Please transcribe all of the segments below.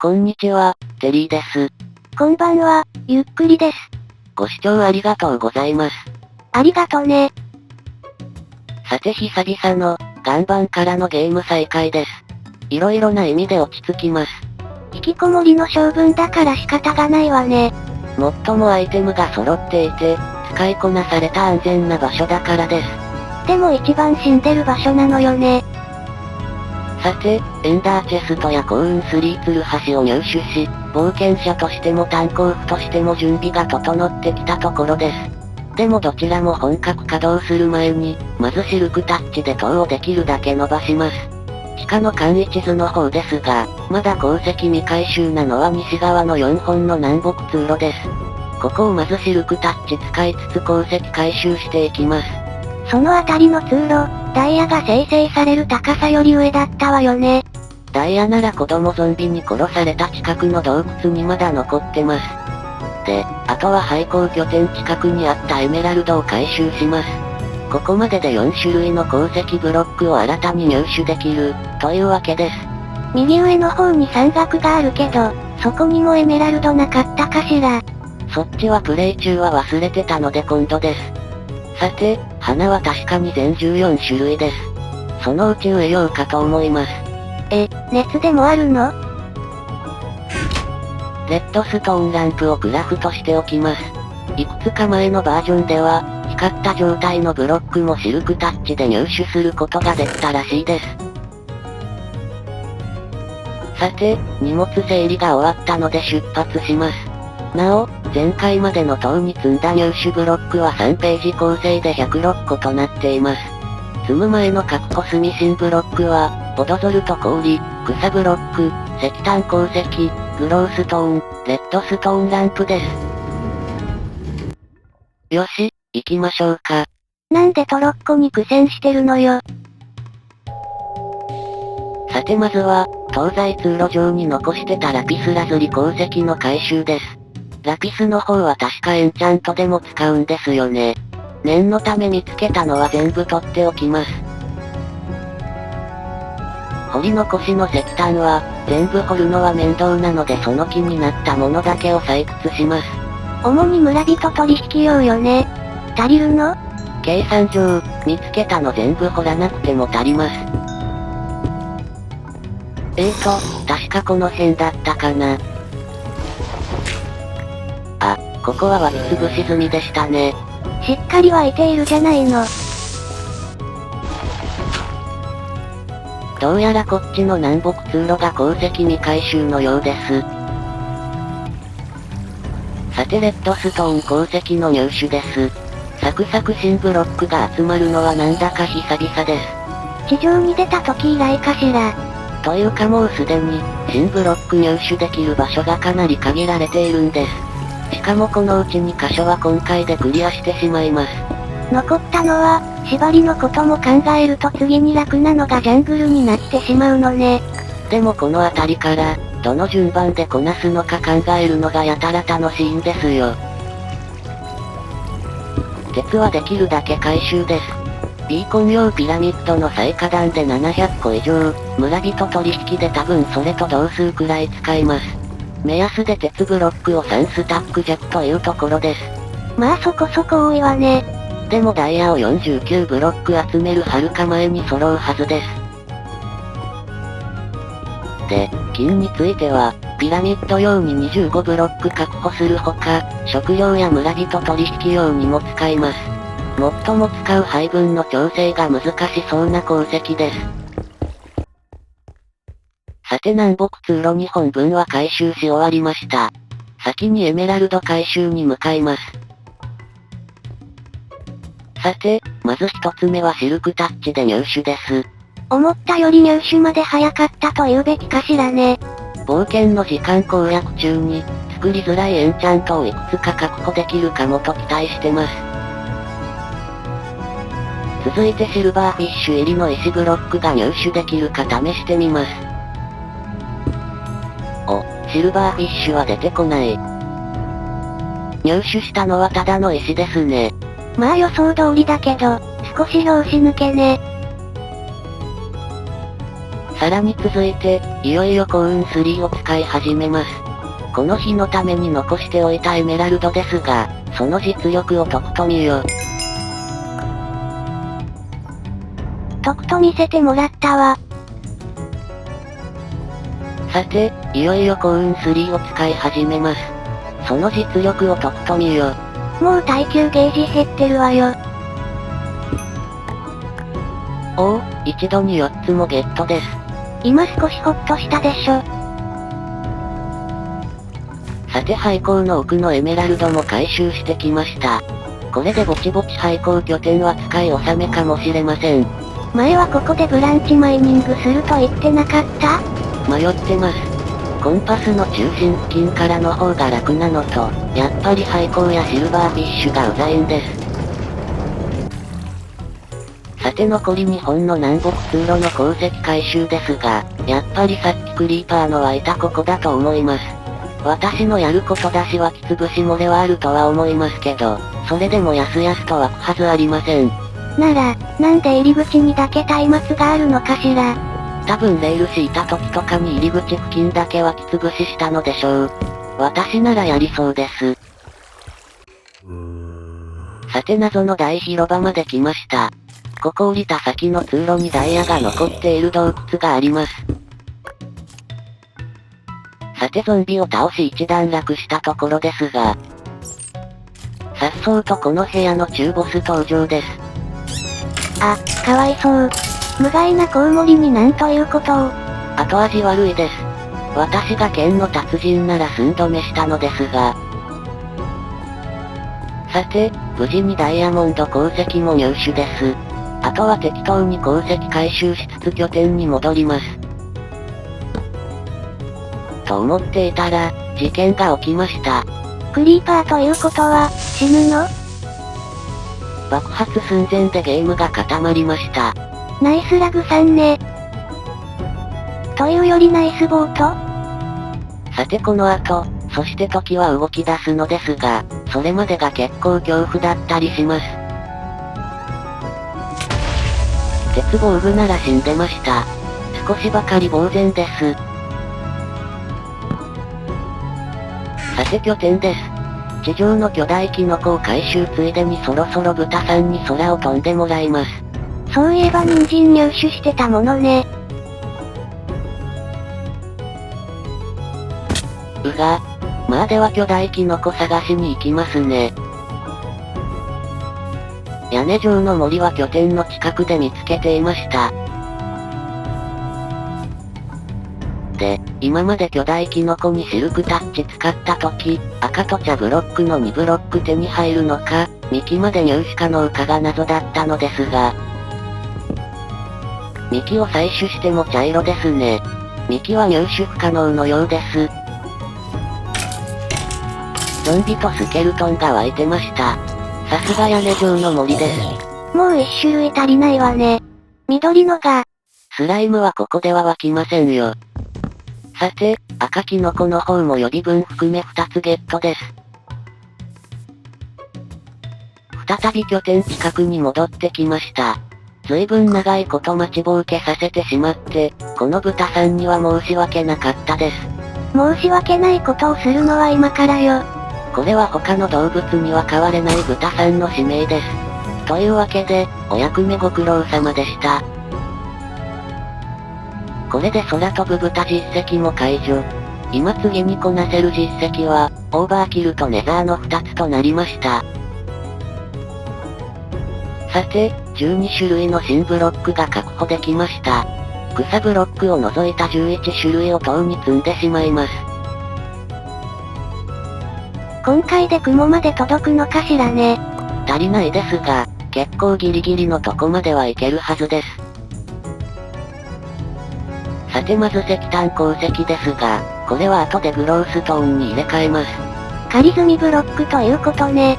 こんにちは、テリーです。こんばんは、ゆっくりです。ご視聴ありがとうございます。ありがとね。さて久々の、岩盤からのゲーム再開です。色々な意味で落ち着きます。引きこもりの性分だから仕方がないわね。最もアイテムが揃っていて、使いこなされた安全な場所だからです。でも一番死んでる場所なのよね。さて、エンダーチェストや幸運3ツルハシを入手し、冒険者としても炭鉱夫としても準備が整ってきたところです。でもどちらも本格稼働する前に、まずシルクタッチで塔をできるだけ伸ばします。地下の簡易地図の方ですが、まだ鉱石未回収なのは西側の4本の南北通路です。ここをまずシルクタッチ使いつつ鉱石回収していきます。そのあたりの通路、ダイヤが生成される高さより上だったわよね。ダイヤなら子供ゾンビに殺された近くの洞窟にまだ残ってます。で、あとは廃鉱拠点近くにあったエメラルドを回収します。ここまでで4種類の鉱石ブロックを新たに入手できる、というわけです。右上の方に山岳があるけど、そこにもエメラルドなかったかしら。そっちはプレイ中は忘れてたので今度です。さて、花は確かに全14種類です。そのうち上用かと思います。熱でもあるの？レッドストーンランプをクラフトしておきます。いくつか前のバージョンでは、光った状態のブロックもシルクタッチで入手することができたらしいです。さて、荷物整理が終わったので出発します。なお、前回までの塔に積んだ入手ブロックは3ページ構成で106個となっています。積む前の確保スミシンブロックは、ボドゾルト氷、草ブロック、石炭鉱石、グローストーン、レッドストーンランプです。よし、行きましょうか。なんでトロッコに苦戦してるのよ。さてまずは、東西通路上に残してたラピスラズリ鉱石の回収です。ラピスの方は確かエンチャントでも使うんですよね。念のため見つけたのは全部取っておきます。掘り残しの石炭は、全部掘るのは面倒なのでその気になったものだけを採掘します。主に村人取引用よね。足りるの？計算上、見つけたの全部掘らなくても足ります。確かこの辺だったかな。あ、ここは割り潰し済みでしたね。しっかり湧いているじゃないの。どうやらこっちの南北通路が鉱石未回収のようです。さてレッドストーン鉱石の入手です。サクサク新ブロックが集まるのはなんだか久々です。地上に出た時以来かしら。というかもうすでに、新ブロック入手できる場所がかなり限られているんです。しかもこのうち2箇所は今回でクリアしてしまいます。残ったのは、縛りのことも考えると次に楽なのがジャングルになってしまうのね。でもこの辺りから、どの順番でこなすのか考えるのがやたら楽しいんですよ。鉄はできるだけ回収です。ビーコン用ピラミッドの最下段で700個以上、村人取引で多分それと同数くらい使います。目安で鉄ブロックを3スタック弱というところです。まあそこそこ多いわね。でもダイヤを49ブロック集めるはるか前に揃うはずです。で、金については、ピラミッド用に25ブロック確保するほか、食料や村人取引用にも使います。最も使う配分の調整が難しそうな鉱石です。さて南北通路2本分は回収し終わりました。先にエメラルド回収に向かいます。さて、まず一つ目はシルクタッチで入手です。思ったより入手まで早かったと言うべきかしらね。冒険の時間攻略中に、作りづらいエンチャントをいくつか確保できるかもと期待してます。続いてシルバーフィッシュ入りの石ブロックが入手できるか試してみます。お、シルバーフィッシュは出てこない。入手したのはただの石ですね。まあ予想通りだけど、少し拍子抜けね。さらに続いて、いよいよ幸運3を使い始めます。この日のために残しておいたエメラルドですが、その実力をとくと見よ。とくと見せてもらったわ。さて、いよいよ幸運3を使い始めます。その実力をとくと見よ。もう耐久ゲージ減ってるわよ。おお、一度に4つもゲットです。今少しホッとしたでしょ。さて廃校の奥のエメラルドも回収してきました。これでぼちぼち廃校拠点は使い納めかもしれません。前はここでブランチマイニングすると言ってなかった？迷ってます。コンパスの中心付近からの方が楽なのと、やっぱり廃校やシルバーフィッシュがうざいんです。さて残り2本の南北通路の鉱石回収ですが、やっぱりさっきクリーパーの湧いたここだと思います。私のやることだし湧き潰し漏れはあるとは思いますけど、それでもやすやすと湧くはずありません。なら、なんで入り口にだけ松明があるのかしら。多分レール敷いた時とかに入り口付近だけ湧き潰ししたのでしょう。私ならやりそうです。さて謎の大広場まで来ました。ここ降りた先の通路にダイヤが残っている洞窟があります。さてゾンビを倒し一段落したところですが、さっそうとこの部屋の中ボス登場です。あ、かわいそう。無害なコウモリになんということを。後味悪いです。私が剣の達人なら寸止めしたのですが。さて、無事にダイヤモンド鉱石も入手です。あとは適当に鉱石回収しつつ拠点に戻ります。と思っていたら、事件が起きました。クリーパーということは、死ぬの？爆発寸前でゲームが固まりました。ナイスラグさんね。というよりナイスボート？さてこの後、そして時は動き出すのですが、それまでが結構恐怖だったりします。鉄防具なら死んでました。少しばかり呆然です。さて拠点です。地上の巨大キノコを回収ついでにそろそろ豚さんに空を飛んでもらいます。そういえば人参入手してたものね。まあでは巨大キノコ探しに行きますね。屋根上の森は拠点の近くで見つけていました。で、今まで巨大キノコにシルクタッチ使った時、赤と茶ブロックの2ブロック手に入るのか、幹まで入手可能かが謎だったのですが、幹を採取しても茶色ですね。幹は入手不可能のようです。ゾンビとスケルトンが湧いてました。さすが屋根上の森です。もう一種類足りないわね。緑のが。スライムはここでは湧きませんよ。さて、赤キノコの方も予備分含め2つゲットです。再び拠点近くに戻ってきました。随分長いこと待ちぼうけさせてしまって、この豚さんには申し訳なかったです。申し訳ないことをするのは今からよ。これは他の動物には変われない豚さんの使命です。というわけで、お役目ご苦労様でした。これで空飛ぶ豚実績も解除。今次にこなせる実績は、オーバーキルとネザーの2つとなりました。さて、12種類の新ブロックが確保できました。草ブロックを除いた11種類を塔に積んでしまいます。今回で雲まで届くのかしらね。足りないですが、結構ギリギリのとこまではいけるはずです。さてまず石炭鉱石ですが、これは後でグローストーンに入れ替えます。仮積みブロックということね。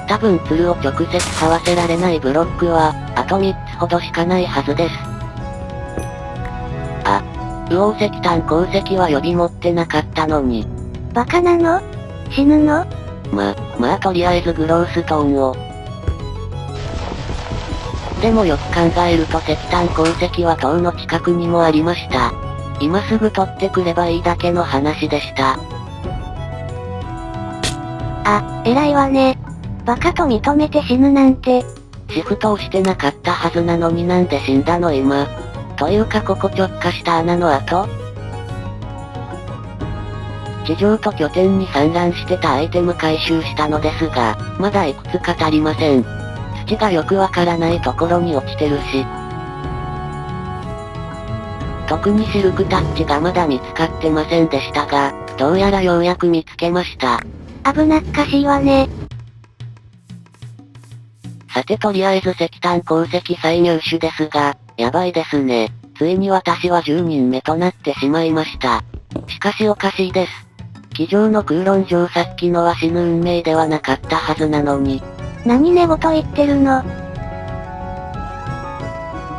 多分ツルを直接這わせられないブロックは、あと3つほどしかないはずです。あ、魚石炭鉱石は予備持ってなかったのに。バカなの？死ぬの？まあとりあえずグローストーンを。でもよく考えると石炭鉱石は塔の近くにもありました。今すぐ取ってくればいいだけの話でした。あ、偉いわね。バカと認めて死ぬなんて。シフトをしてなかったはずなのになんで死んだの今。というかここ直下した穴の跡？地上と拠点に散乱してたアイテム回収したのですが、まだいくつか足りません。土がよくわからないところに落ちてるし。特にシルクタッチがまだ見つかってませんでしたが、どうやらようやく見つけました。危なっかしいわね。さてとりあえず石炭鉱石再入手ですが、やばいですね。ついに私は10人目となってしまいました。しかしおかしいです。机上の空論上さっきのは死ぬ運命ではなかったはずなのに。何寝言言ってるの？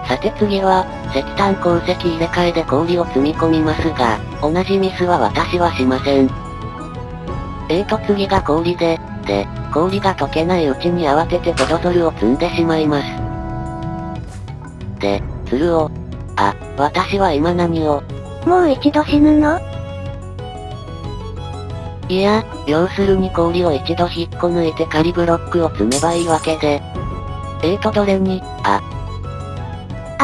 さて次は、石炭鉱石入れ替えで氷を積み込みますが、同じミスは私はしません。次が氷で、氷が溶けないうちに慌ててポドゾルを積んでしまいます。ツルを。私は今何を。もう一度死ぬの？いや、要するに氷を一度引っこ抜いて仮ブロックを積めばいいわけで。どれに、あ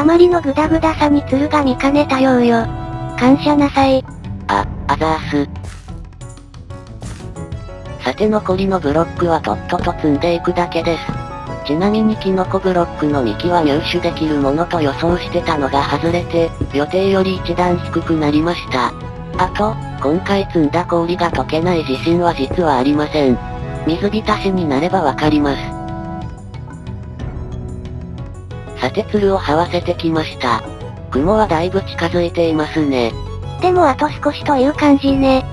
まりのグダグダさに鶴が見かねたようよ。感謝なさい。アザース。さて残りのブロックはとっとと積んでいくだけです。ちなみにキノコブロックの幹は入手できるものと予想してたのが外れて、予定より一段低くなりました。今回積んだ氷が溶けない自信は実はありません。水浸しになればわかります。さて鶴を這わせてきました。雲はだいぶ近づいていますね。でもあと少しという感じね。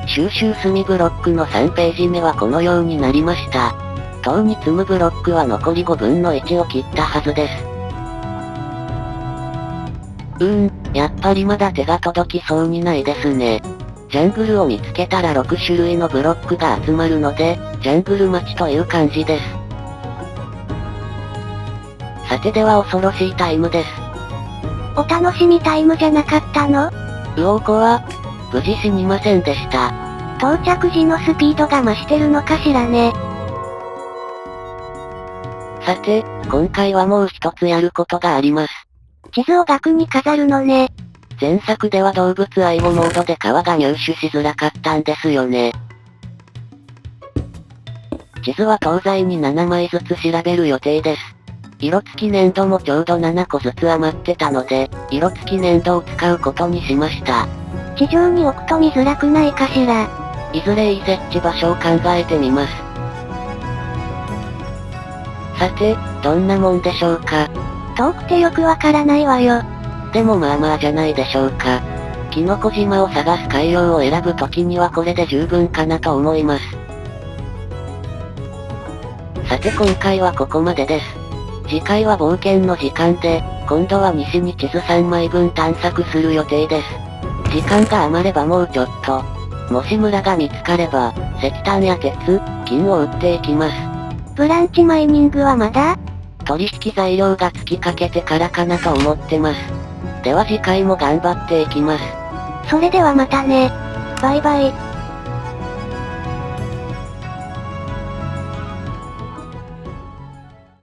収集済ブロックの3ページ目はこのようになりました。塔に積むブロックは残り5分の1を切ったはずです。やっぱりまだ手が届きそうにないですね。ジャングルを見つけたら6種類のブロックが集まるので、ジャングル待ちという感じです。さてでは恐ろしいタイムです。お楽しみタイムじゃなかったの？ウオーコは、無事死にませんでした。到着時のスピードが増してるのかしらね。さて、今回はもう一つやることがあります。地図を額に飾るのね。前作では動物愛護モードで川が入手しづらかったんですよね。地図は東西に7枚ずつ調べる予定です。色付き粘土もちょうど7個ずつ余ってたので、色付き粘土を使うことにしました。地上に置くと見づらくないかしら。いずれいい設置場所を考えてみます。さて、どんなもんでしょうか。遠くてよくわからないわよ。でもまあまあじゃないでしょうか。キノコ島を探す海洋を選ぶ時にはこれで十分かなと思います。さて今回はここまでです。次回は冒険の時間で、今度は西に地図3枚分探索する予定です。時間が余ればもうちょっと。もし村が見つかれば、石炭や鉄、金を売っていきます。ブランチマイニングはまだ？取引材料が尽きかけてからかなと思ってます。では次回も頑張っていきます。それではまたね。バイバイ。